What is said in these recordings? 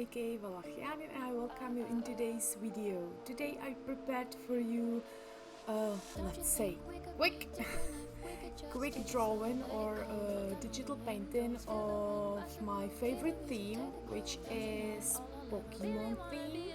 aka Valachian, and I welcome you in today's video. Today I prepared for you, let's say, quick drawing or digital painting of my favorite theme, which is Pokemon theme.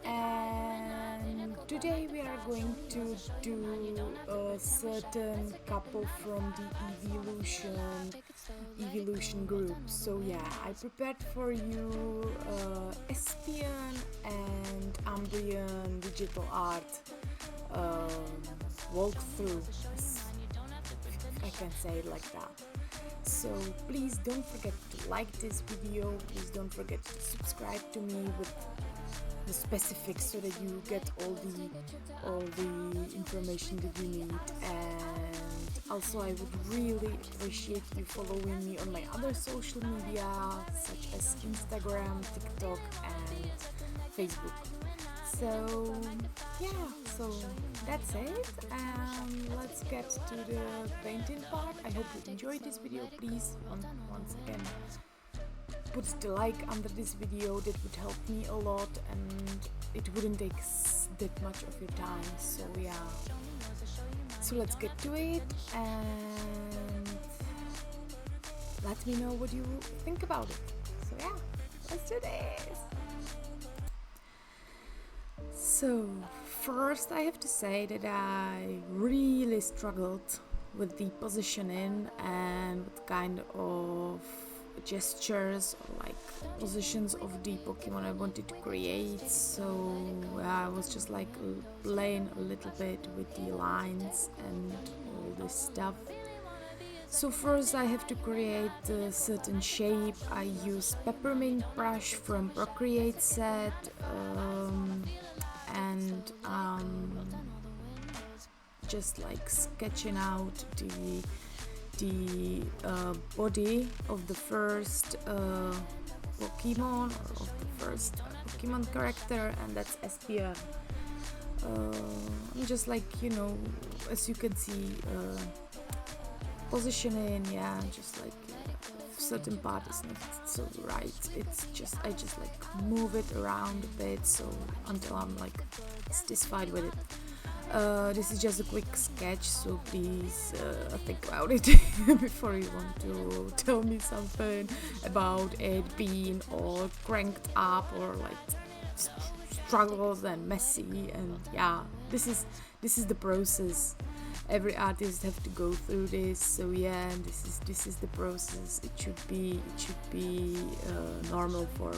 And today we are going to do a certain couple from the Eeveelution group. So yeah, I prepared for you Espeon and Umbreon digital art walkthrough, if I can say it like that. So please don't forget to like this video, please don't forget to subscribe to me with the specifics so that you get all the information that you need. And also I would really appreciate you following me on my other social media such as Instagram, TikTok and Facebook. So yeah, so that's it, and let's get to the painting part. I hope you enjoyed this video. Please once again put the like under this video, that would help me a lot and it wouldn't take that much of your time. So yeah, so let's get to it and let me know what you think about it. So yeah, let's do this. So first I have to say that I really struggled with the positioning and with kind of gestures or like positions of the Pokemon I wanted to create. So I was just like playing a little bit with the lines and all this stuff. So first I have to create a certain shape. I use peppermint brush from Procreate set and just like sketching out the body of the first Pokemon, or of the first Pokemon character, and that's Espeon. I'm just like, you know, as you can see, positioning, yeah, just like certain part is not so right. It's just I just like move it around a bit so until I'm like satisfied with it. This is just a quick sketch, so please think about it before you want to tell me something about it being all cranked up or like struggles and messy. And yeah, this is the process. Every artist have to go through this. So yeah, this is the process. It should be normal for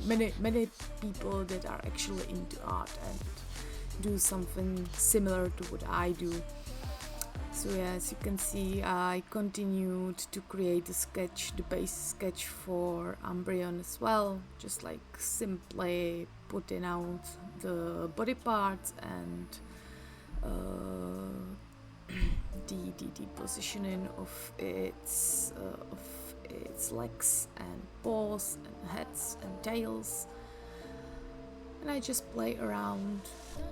many people that are actually into art and do something similar to what I do. So yeah, as you can see, I continued to create the base sketch for Umbreon as well, just like simply putting out the body parts and the positioning of its legs and paws and heads and tails. And I just play around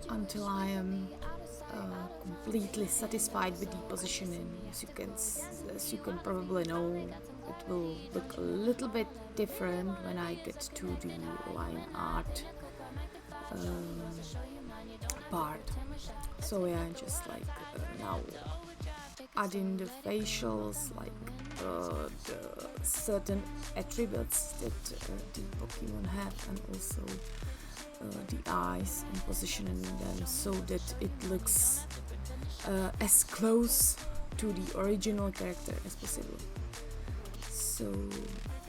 until I am completely satisfied with the positioning. As you can probably know, it will look a little bit different when I get to the line art part. So yeah, just like now adding the facials, like the certain attributes that the Pokemon have, and also the eyes and positioning them so that it looks as close to the original character as possible. So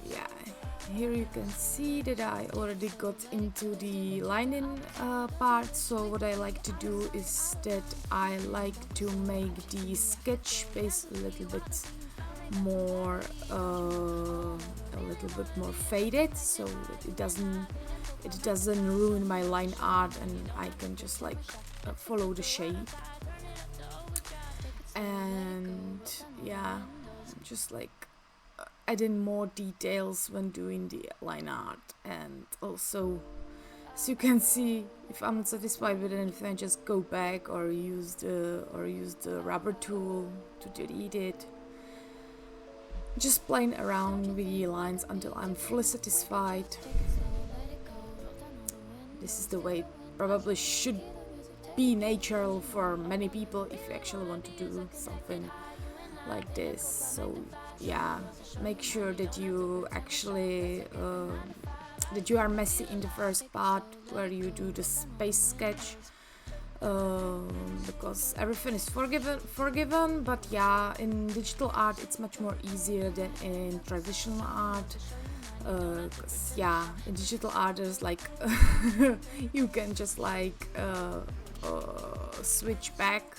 yeah, here you can see that I already got into the lining part. So what I like to do is that I like to make the sketch base a little bit more faded, so that it doesn't ruin my line art and I can just like follow the shape. And yeah, just like adding more details when doing the line art. And also, as you can see, if I'm not satisfied with anything, I just go back or use the rubber tool to delete it. just playing around with the lines until I'm fully satisfied. This is the way it probably should be natural for many people if you actually want to do something like this. So yeah, make sure that you actually that you are messy in the first part where you do the space sketch, because everything is forgiven, but yeah, in digital art it's much more easier than in traditional art. Cause yeah, in digital art there's like you can just like switch back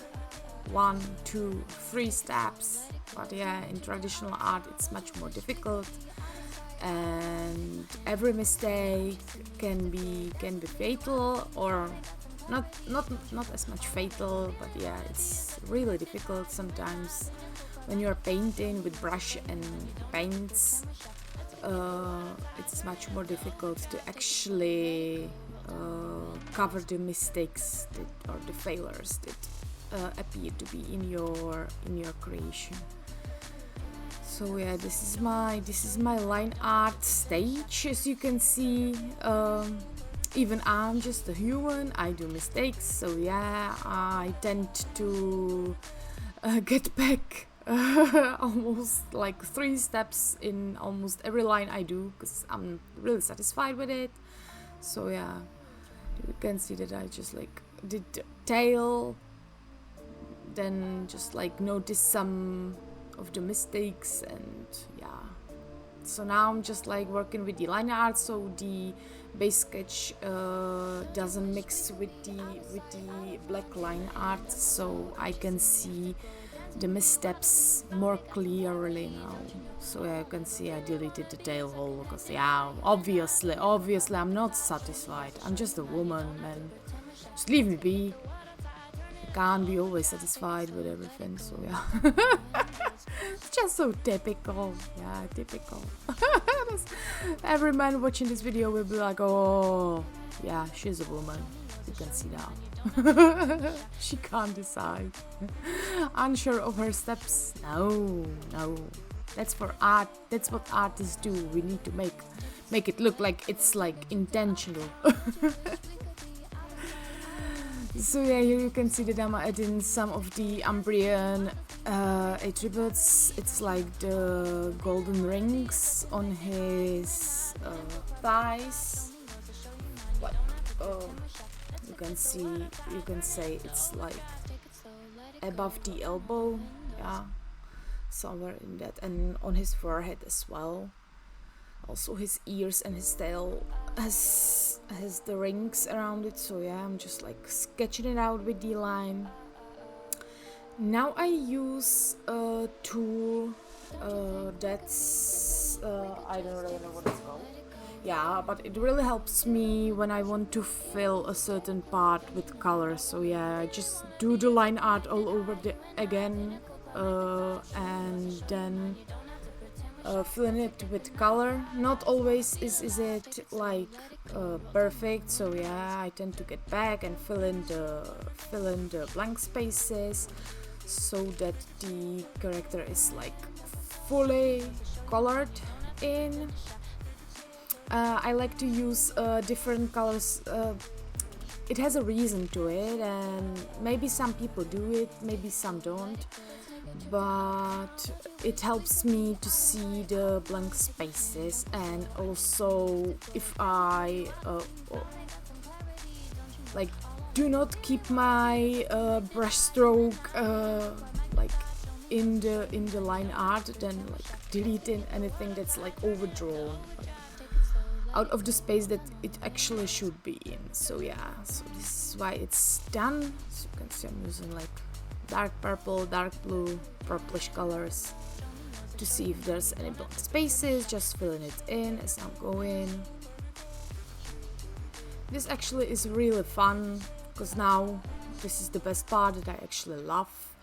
1, 2, 3 steps, but yeah, in traditional art it's much more difficult, and every mistake can be fatal, or not as much fatal, but yeah, it's really difficult sometimes when you're painting with brush and paints. It's much more difficult to actually cover the mistakes or the failures that appear to be in your creation. So yeah, this is my line art stage. As you can see, even I'm just a human, I do mistakes, so yeah, I tend to get back almost like 3 steps in almost every line I do, because I'm really satisfied with it. So yeah, you can see that I just like did the tail, then just like notice some of the mistakes, and yeah, so now I'm just like working with the line art, so the base sketch doesn't mix with the black line art, so I can see the missteps more clearly now. So yeah, you can see I deleted the tail hole, because yeah, obviously I'm not satisfied. I'm just a woman, man. Just leave me be. I can't be always satisfied with everything, so yeah. It's just so typical. Yeah, typical. Every man watching this video will be like, oh, yeah, she's a woman. You can see that. She can't decide. Unsure of her steps. No. That's for art. That's what artists do. We need to make it look like it's like intentional. So yeah, here you can see that I'm adding some of the Umbreon attributes. It's like the golden rings on his thighs. Like you can say it's like above the elbow, yeah, somewhere in that, and on his forehead as well. Also his ears and his tail has the rings around it, so yeah, I'm just like sketching it out with the line. Now I use a tool that's I don't really know what it's called. Yeah, but it really helps me when I want to fill a certain part with color. So yeah, I just do the line art all over again, and then filling it with color. Not always is it like perfect, so yeah, I tend to get back and fill in the blank spaces so that the character is like fully colored in. I like to use different colors. It has a reason to it, and maybe some people do it, maybe some don't, but it helps me to see the blank spaces, and also if I like do not keep my brush stroke like in the line art, then like deleting anything that's like overdrawn, like, out of the space that it actually should be in. So yeah, so this is why it's done. So you can see I'm using like dark purple, dark blue, purplish colors to see if there's any blank spaces, just filling it in as I'm going. This actually is really fun, because now this is the best part that I actually love,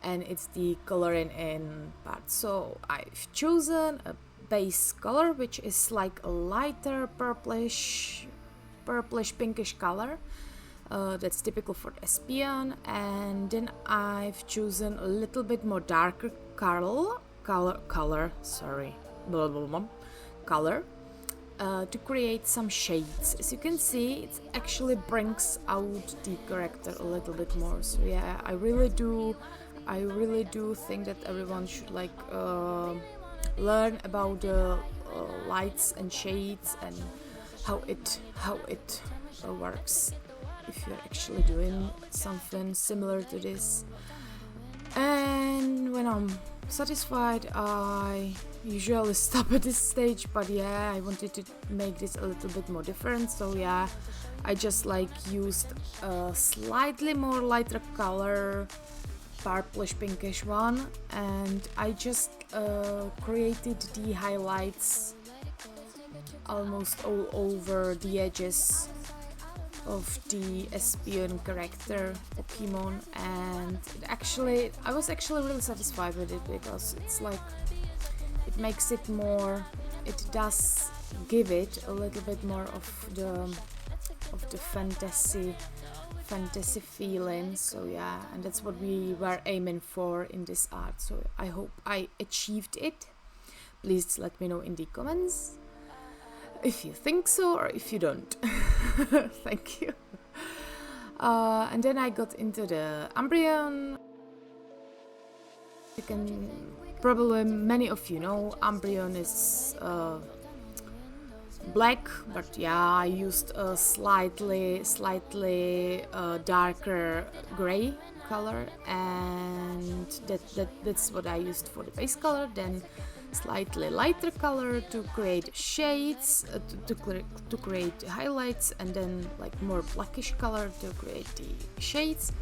and it's the coloring in part. So I've chosen a base color which is like a lighter purplish pinkish color. That's typical for Espeon, and then I've chosen a little bit more darker color color, to create some shades. As you can see, it actually brings out the character a little bit more. So yeah, I really do think that everyone should like learn about the lights and shades and how it works if you're actually doing something similar to this. And when I'm satisfied, I usually stop at this stage, but yeah, I wanted to make this a little bit more different, so yeah, I just like used a slightly more lighter color, purplish pinkish one, and I just created the highlights almost all over the edges of the Espeon character Pokemon, and I was actually really satisfied with it because it's like it makes it more, it does give it a little bit more of the fantasy feeling. So yeah, and that's what we were aiming for in this art, so I hope I achieved it. Please let me know in the comments if you think so or if you don't. Thank you. And then I got into the Umbreon. You can probably, many of you know, Umbreon is black, but yeah, I used a slightly darker gray color, and that's what I used for the base color. Then slightly lighter color to create shades, to create highlights, and then like more blackish color to create the shades,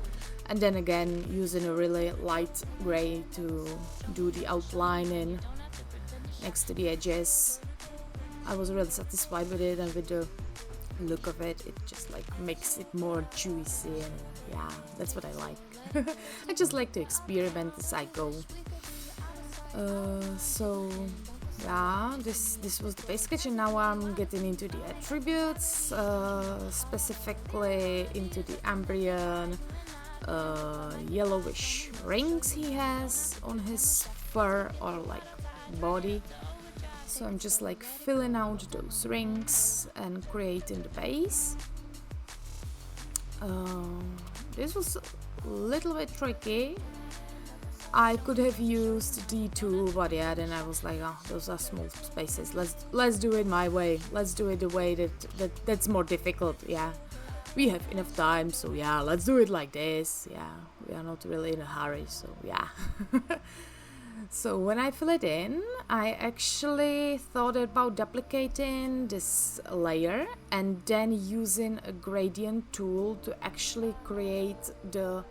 and then again using a really light gray to do the outlining next to the edges. I was really satisfied with it, and with the look of it, it just like makes it more juicy, and yeah, that's what I like. I just like to experiment as I go. So yeah, this was the base sketch, and now I'm getting into the attributes, specifically into the Umbreon yellowish rings he has on his fur or like body. So I'm just like filling out those rings and creating the base. This was a little bit tricky. I could have used the tool, but yeah, then I was like, oh, those are small spaces. Let's do it my way. Let's do it the way that's more difficult. Yeah, we have enough time, so yeah, let's do it like this. Yeah, we are not really in a hurry, so yeah. So when I fill it in, I actually thought about duplicating this layer and then using a gradient tool to actually create the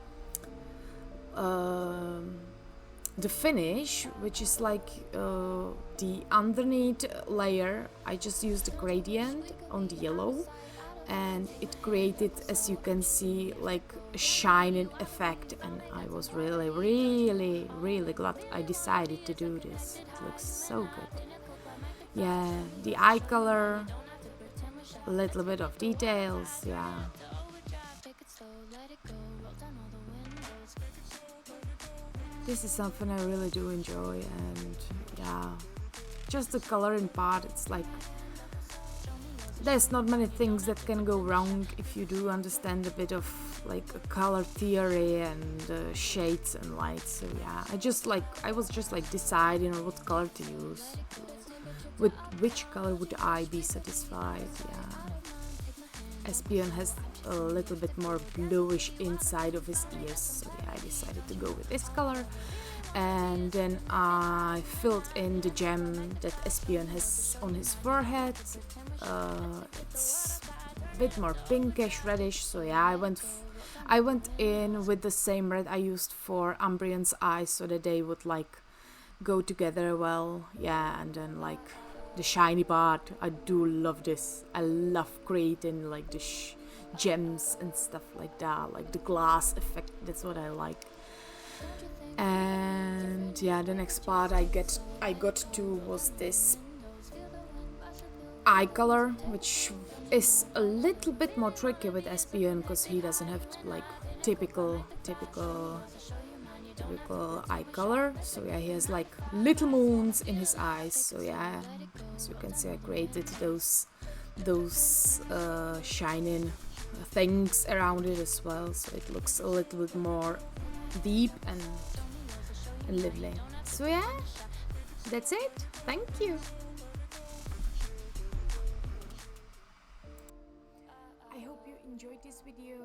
finish, which is like the underneath layer. I just used a gradient on the yellow, and it created, as you can see, like a shining effect, and I was really glad I decided to do this. It looks so good. Yeah, the eye color, a little bit of details, yeah. This is something I really do enjoy, and yeah, just the coloring part, it's like there's not many things that can go wrong if you do understand a bit of like a color theory and shades and lights. So yeah, I was just like deciding on what color to use. With which color would I be satisfied? Yeah. Espeon has a little bit more bluish inside of his ears, so yeah, I decided to go with this color. And then I filled in the gem that Espeon has on his forehead. It's a bit more pinkish reddish, so yeah, I went in with the same red I used for Umbreon's eyes, so that they would like go together well. Yeah, and then like the shiny part, I do love this. I love creating like the gems and stuff like that, like the glass effect. That's what I like. And yeah, the next part I got to was this eye color, which is a little bit more tricky with Espeon because he doesn't have like typical typical eye color. So yeah, he has like little moons in his eyes. So yeah, as you can see, I created those shining things around it as well, so it looks a little bit more deep and lively. So yeah, that's it. Thank you. I hope you enjoyed this video,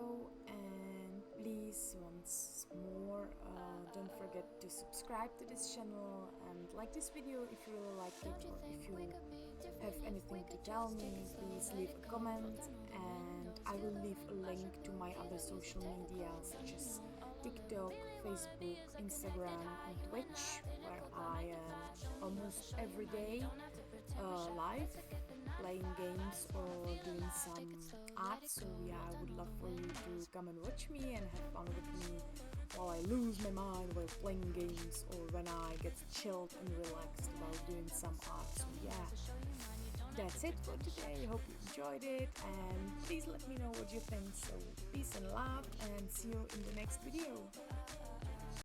and please, once more, don't forget to subscribe to this channel and like this video if you really liked it, or if you have anything to tell me, please leave a comment, and I will leave a link to my other social media such as TikTok, Facebook, Instagram and Twitch, where I am almost every day live playing games or doing some art. So yeah, I would love for you to come and watch me and have fun with me while I lose my mind while playing games, or when I get chilled and relaxed while doing some art. So yeah, that's it for today. Hope you enjoyed it, and please let me know what you think. So peace and love, and see you in the next video.